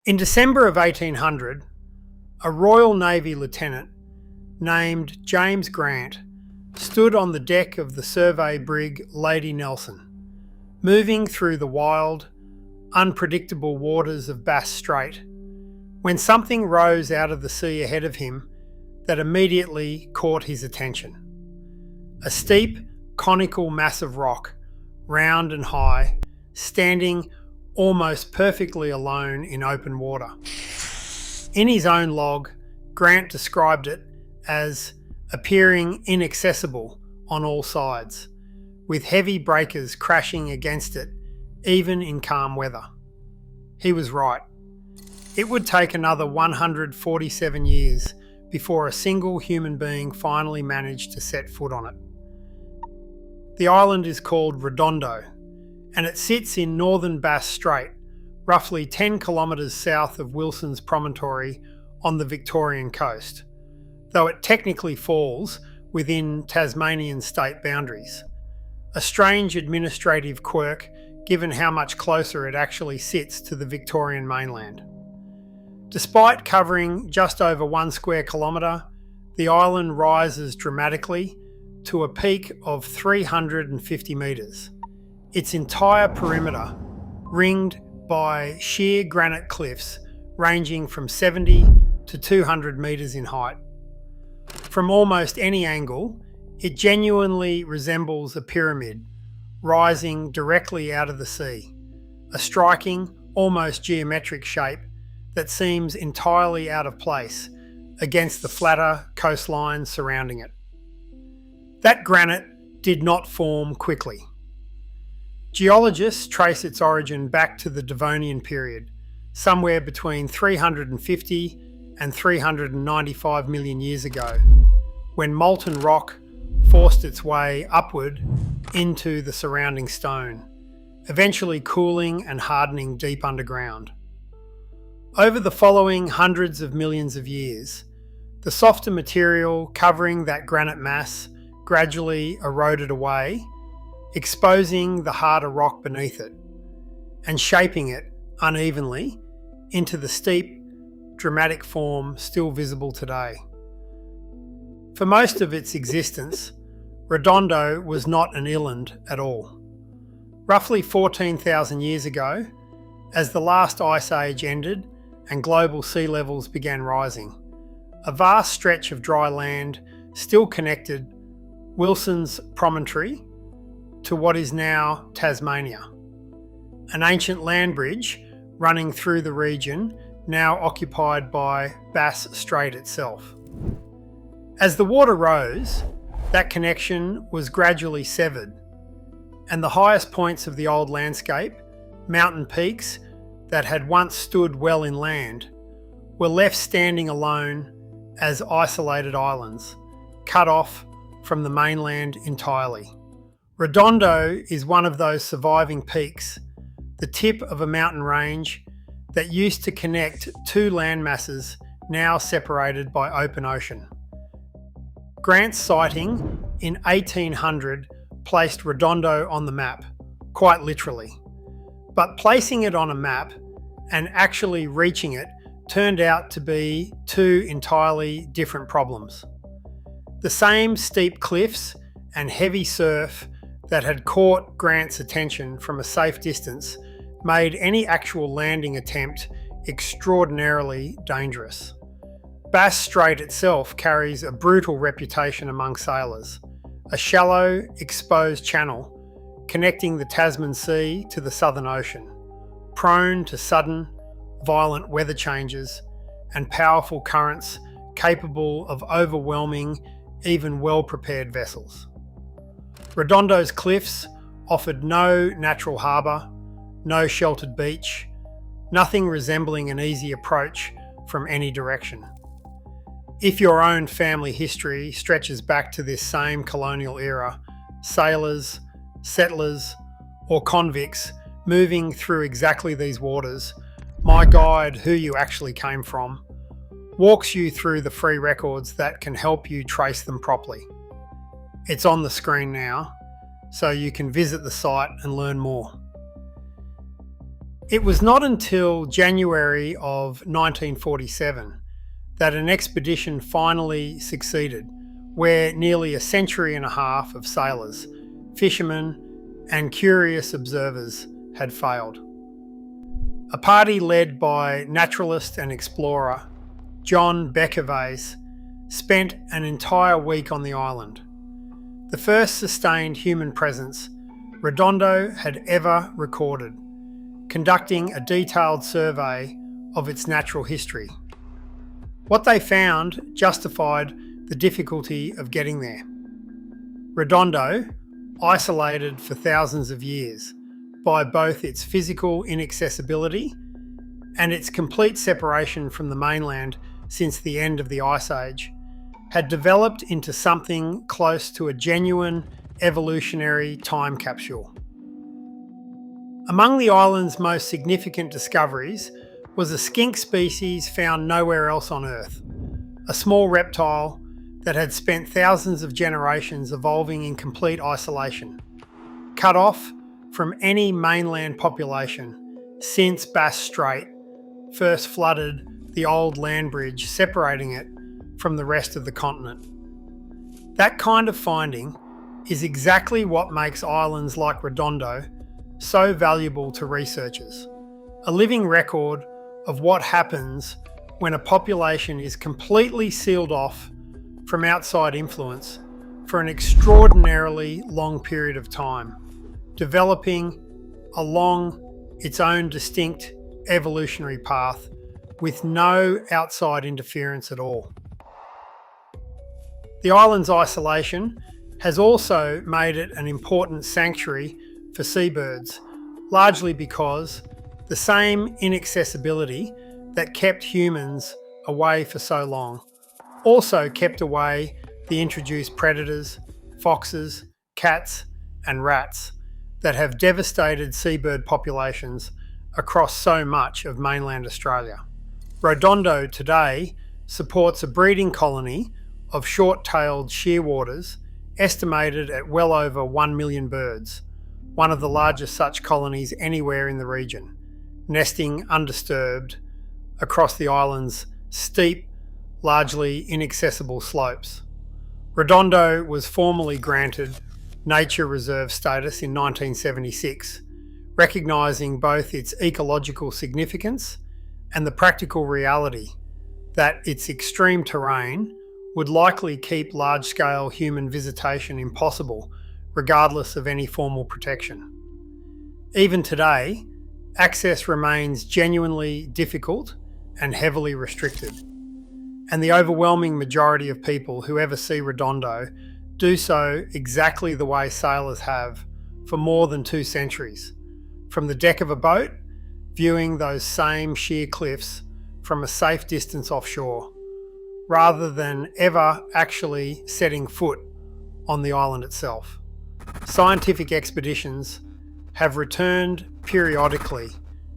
In December of 1800, a Royal Navy lieutenant named James Grant stood on the deck of the survey brig Lady Nelson, moving through the wild, unpredictable waters of Bass Strait, when something rose out of the sea ahead of him that immediately caught his attention. A steep, conical mass of rock, round and high, standing almost perfectly alone in open water. In his own log, Grant described it as appearing inaccessible on all sides, with heavy breakers crashing against it even in calm weather. He was right. It would take another 147 years before a single human being finally managed to set foot on it. The island is called Rodondo, and it sits in northern Bass Strait, roughly 10 kilometres south of Wilson's Promontory on the Victorian coast, though it technically falls within Tasmanian state boundaries. A strange administrative quirk given how much closer it actually sits to the Victorian mainland. Despite covering just over 1 square kilometre, the island rises dramatically to a peak of 350 metres. Its entire perimeter ringed by sheer granite cliffs ranging from 70 to 200 metres in height. From almost any angle, it genuinely resembles a pyramid rising directly out of the sea, a striking, almost geometric shape that seems entirely out of place against the flatter coastline surrounding it. That granite did not form quickly. Geologists trace its origin back to the Devonian period, somewhere between 350 and 395 million years ago, when molten rock forced its way upward into the surrounding stone, eventually cooling and hardening deep underground. Over the following hundreds of millions of years, the softer material covering that granite mass gradually eroded away, exposing the harder rock beneath it and shaping it unevenly into the steep, dramatic form still visible today. For most of its existence, Rodondo was not an island at all. Roughly 14,000 years ago, as the last ice age ended and global sea levels began rising, a vast stretch of dry land still connected Wilson's Promontory to what is now Tasmania, an ancient land bridge running through the region now occupied by Bass Strait itself. As the water rose, that connection was gradually severed, and the highest points of the old landscape, mountain peaks that had once stood well inland, were left standing alone as isolated islands, cut off from the mainland entirely. Rodondo is one of those surviving peaks, the tip of a mountain range that used to connect two landmasses now separated by open ocean. Grant's sighting in 1800 placed Rodondo on the map, quite literally. But placing it on a map and actually reaching it turned out to be two entirely different problems. The same steep cliffs and heavy surf that had caught Grant's attention from a safe distance made any actual landing attempt extraordinarily dangerous. Bass Strait itself carries a brutal reputation among sailors, a shallow, exposed channel connecting the Tasman Sea to the Southern Ocean, prone to sudden, violent weather changes and powerful currents capable of overwhelming even well-prepared vessels. Rodondo's cliffs offered no natural harbour, no sheltered beach, nothing resembling an easy approach from any direction. If your own family history stretches back to this same colonial era, sailors, settlers, or convicts moving through exactly these waters, my guide, Who You Actually Came From, walks you through the free records that can help you trace them properly. It's on the screen now, so you can visit the site and learn more. It was not until January of 1947 that an expedition finally succeeded, where nearly a century and a half of sailors, fishermen, and curious observers had failed. A party led by naturalist and explorer John Bechervaise spent an entire week on the island, the first sustained human presence Rodondo had ever recorded, conducting a detailed survey of its natural history. What they found justified the difficulty of getting there. Rodondo, isolated for thousands of years by both its physical inaccessibility and its complete separation from the mainland since the end of the Ice Age, had developed into something close to a genuine evolutionary time capsule. Among the island's most significant discoveries was a skink species found nowhere else on Earth, a small reptile that had spent thousands of generations evolving in complete isolation, cut off from any mainland population since Bass Strait first flooded the old land bridge separating it from the rest of the continent. That kind of finding is exactly what makes islands like Rodondo so valuable to researchers. A living record of what happens when a population is completely sealed off from outside influence for an extraordinarily long period of time, developing along its own distinct evolutionary path with no outside interference at all. The island's isolation has also made it an important sanctuary for seabirds, largely because the same inaccessibility that kept humans away for so long also kept away the introduced predators, foxes, cats, and rats that have devastated seabird populations across so much of mainland Australia. Rodondo today supports a breeding colony of short-tailed shearwaters estimated at well over 1 million birds, one of the largest such colonies anywhere in the region, nesting undisturbed across the island's steep, largely inaccessible slopes. Rodondo was formally granted nature reserve status in 1976, recognising both its ecological significance and the practical reality that its extreme terrain would likely keep large-scale human visitation impossible, regardless of any formal protection. Even today, access remains genuinely difficult and heavily restricted, and the overwhelming majority of people who ever see Rodondo do so exactly the way sailors have for more than 2 centuries, from the deck of a boat, viewing those same sheer cliffs from a safe distance offshore, rather than ever actually setting foot on the island itself. Scientific expeditions have returned periodically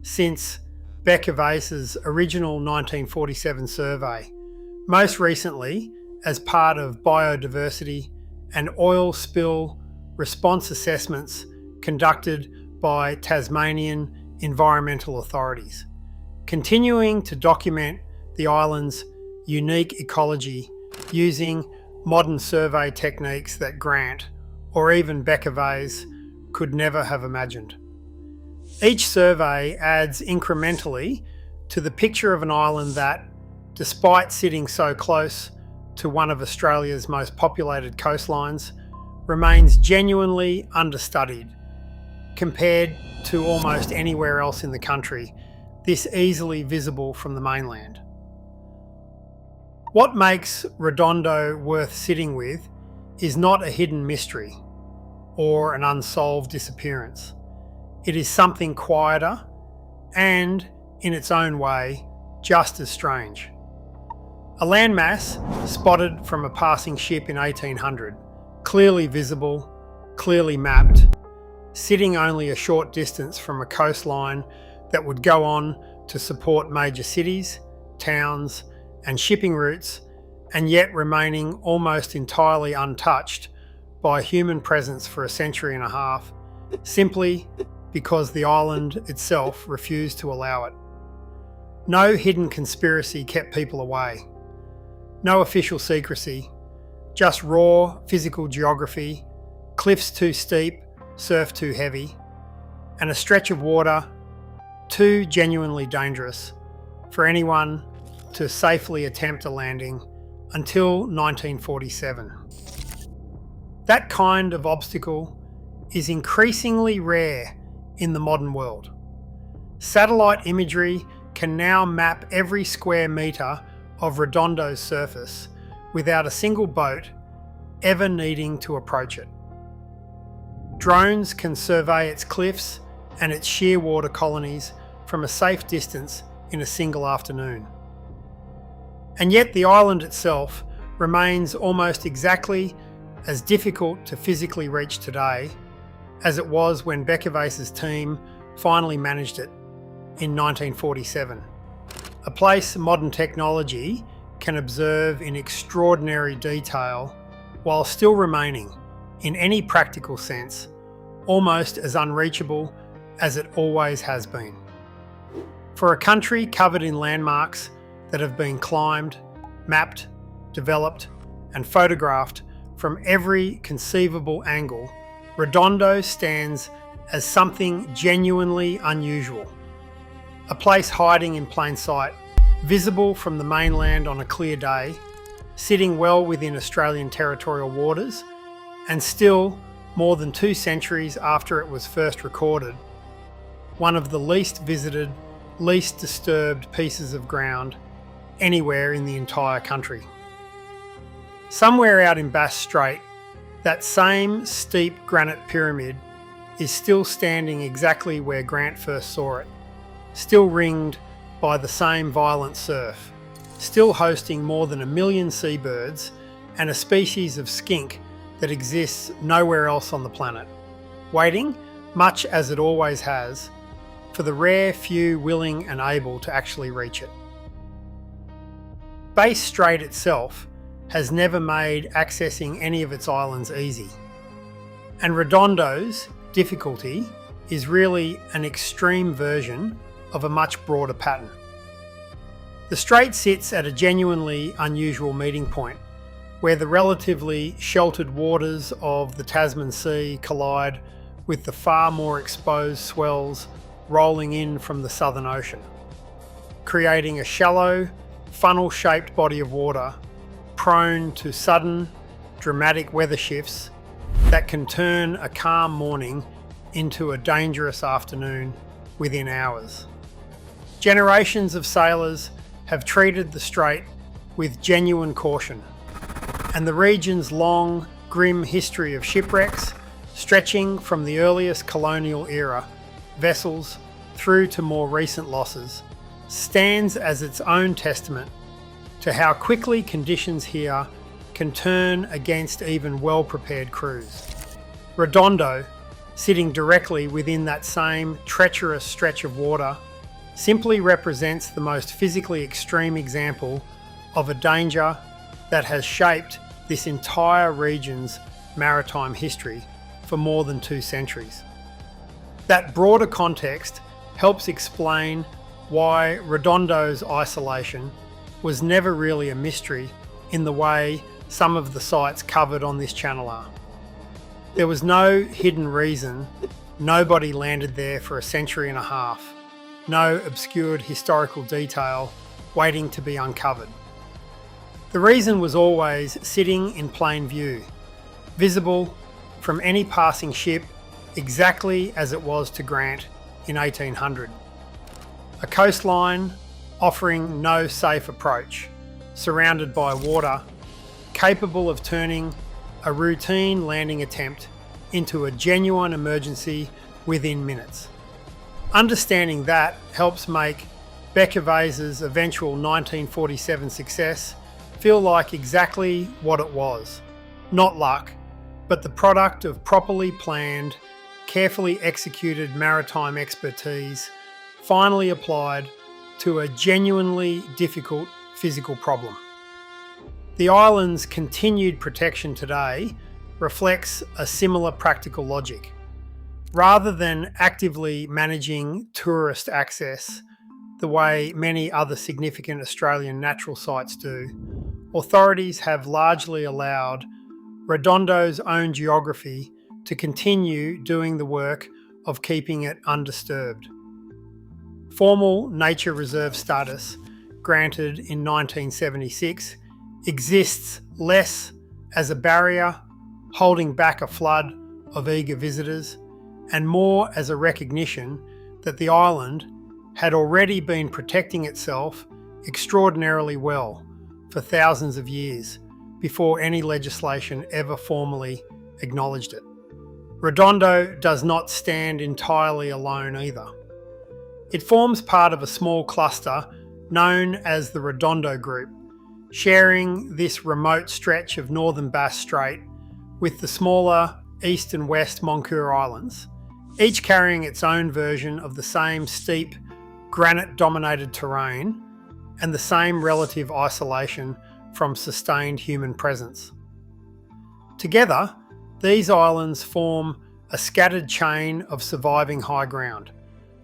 since Bechervaise's original 1947 survey, most recently as part of biodiversity and oil spill response assessments conducted by Tasmanian environmental authorities, continuing to document the island's unique ecology using modern survey techniques that Grant, or even Bechervaise, could never have imagined. Each survey adds incrementally to the picture of an island that, despite sitting so close to one of Australia's most populated coastlines, remains genuinely understudied compared to almost anywhere else in the country, this easily visible from the mainland. What makes Rodondo worth sitting with is not a hidden mystery or an unsolved disappearance. It is something quieter and, in its own way, just as strange. A landmass spotted from a passing ship in 1800, clearly visible, clearly mapped, sitting only a short distance from a coastline that would go on to support major cities, towns, and shipping routes, and yet remaining almost entirely untouched by human presence for a century and a half, simply because the island itself refused to allow it. No hidden conspiracy kept people away. No official secrecy, just raw physical geography, cliffs too steep, surf too heavy, and a stretch of water too genuinely dangerous for anyone to safely attempt a landing until 1947. That kind of obstacle is increasingly rare in the modern world. Satellite imagery can now map every square metre of Rodondo's surface without a single boat ever needing to approach it. Drones can survey its cliffs and its shearwater colonies from a safe distance in a single afternoon. And yet the island itself remains almost exactly as difficult to physically reach today as it was when Beckervais's team finally managed it in 1947. A place modern technology can observe in extraordinary detail while still remaining, in any practical sense, almost as unreachable as it always has been. For a country covered in landmarks that have been climbed, mapped, developed, and photographed from every conceivable angle, Rodondo stands as something genuinely unusual. A place hiding in plain sight, visible from the mainland on a clear day, sitting well within Australian territorial waters, and still, more than 2 centuries after it was first recorded, one of the least visited, least disturbed pieces of ground anywhere in the entire country. Somewhere out in Bass Strait, that same steep granite pyramid is still standing exactly where Grant first saw it, still ringed by the same violent surf, still hosting more than 1 million seabirds and a species of skink that exists nowhere else on the planet, waiting, much as it always has, for the rare few willing and able to actually reach it. Bass Strait itself has never made accessing any of its islands easy, and Rodondo's difficulty is really an extreme version of a much broader pattern. The strait sits at a genuinely unusual meeting point, where the relatively sheltered waters of the Tasman Sea collide with the far more exposed swells rolling in from the Southern Ocean, creating a shallow, funnel-shaped body of water prone to sudden, dramatic weather shifts that can turn a calm morning into a dangerous afternoon within hours. Generations of sailors have treated the strait with genuine caution, and the region's long, grim history of shipwrecks, stretching from the earliest colonial era vessels through to more recent losses, stands as its own testament to how quickly conditions here can turn against even well-prepared crews. Rodondo, sitting directly within that same treacherous stretch of water, simply represents the most physically extreme example of a danger that has shaped this entire region's maritime history for more than 2 centuries. That broader context helps explain why Rodondo's isolation was never really a mystery in the way some of the sites covered on this channel are. There was no hidden reason nobody landed there for a century and a half, no obscured historical detail waiting to be uncovered. The reason was always sitting in plain view, visible from any passing ship exactly as it was to Grant in 1800. A coastline offering no safe approach, surrounded by water, capable of turning a routine landing attempt into a genuine emergency within minutes. Understanding that helps make Beckervais's eventual 1947 success feel like exactly what it was. Not luck, but the product of properly planned, carefully executed maritime expertise, finally applied to a genuinely difficult physical problem. The island's continued protection today reflects a similar practical logic. Rather than actively managing tourist access the way many other significant Australian natural sites do, authorities have largely allowed Rodondo's own geography to continue doing the work of keeping it undisturbed. Formal nature reserve status, granted in 1976, exists less as a barrier holding back a flood of eager visitors and more as a recognition that the island had already been protecting itself extraordinarily well for thousands of years before any legislation ever formally acknowledged it. Rodondo does not stand entirely alone either. It forms part of a small cluster known as the Rodondo Group, sharing this remote stretch of northern Bass Strait with the smaller east and west Moncur Islands, each carrying its own version of the same steep, granite-dominated terrain and the same relative isolation from sustained human presence. Together, these islands form a scattered chain of surviving high ground,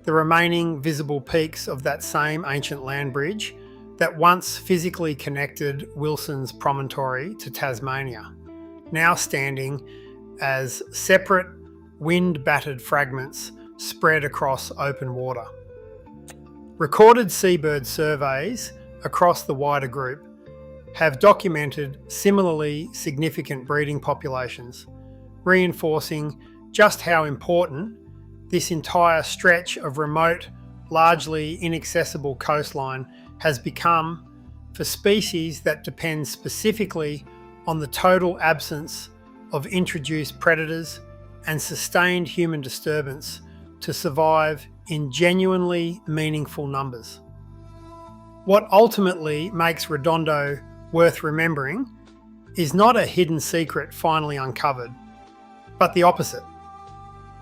the remaining visible peaks of that same ancient land bridge that once physically connected Wilson's Promontory to Tasmania, now standing as separate wind-battered fragments spread across open water. Recorded seabird surveys across the wider group have documented similarly significant breeding populations, reinforcing just how important this entire stretch of remote, largely inaccessible coastline has become for species that depend specifically on the total absence of introduced predators and sustained human disturbance to survive in genuinely meaningful numbers. What ultimately makes Rodondo worth remembering is not a hidden secret finally uncovered, but the opposite.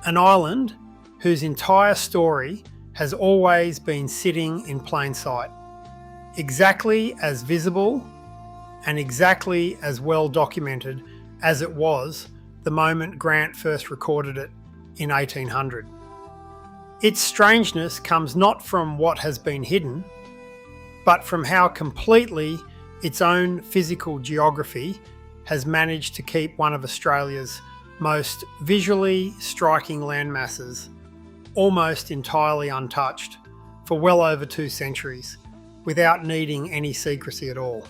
An island whose entire story has always been sitting in plain sight, exactly as visible and exactly as well documented as it was the moment Grant first recorded it in 1800. Its strangeness comes not from what has been hidden, but from how completely its own physical geography has managed to keep one of Australia's most visually striking landmasses almost entirely untouched for well over 2 centuries, without needing any secrecy at all.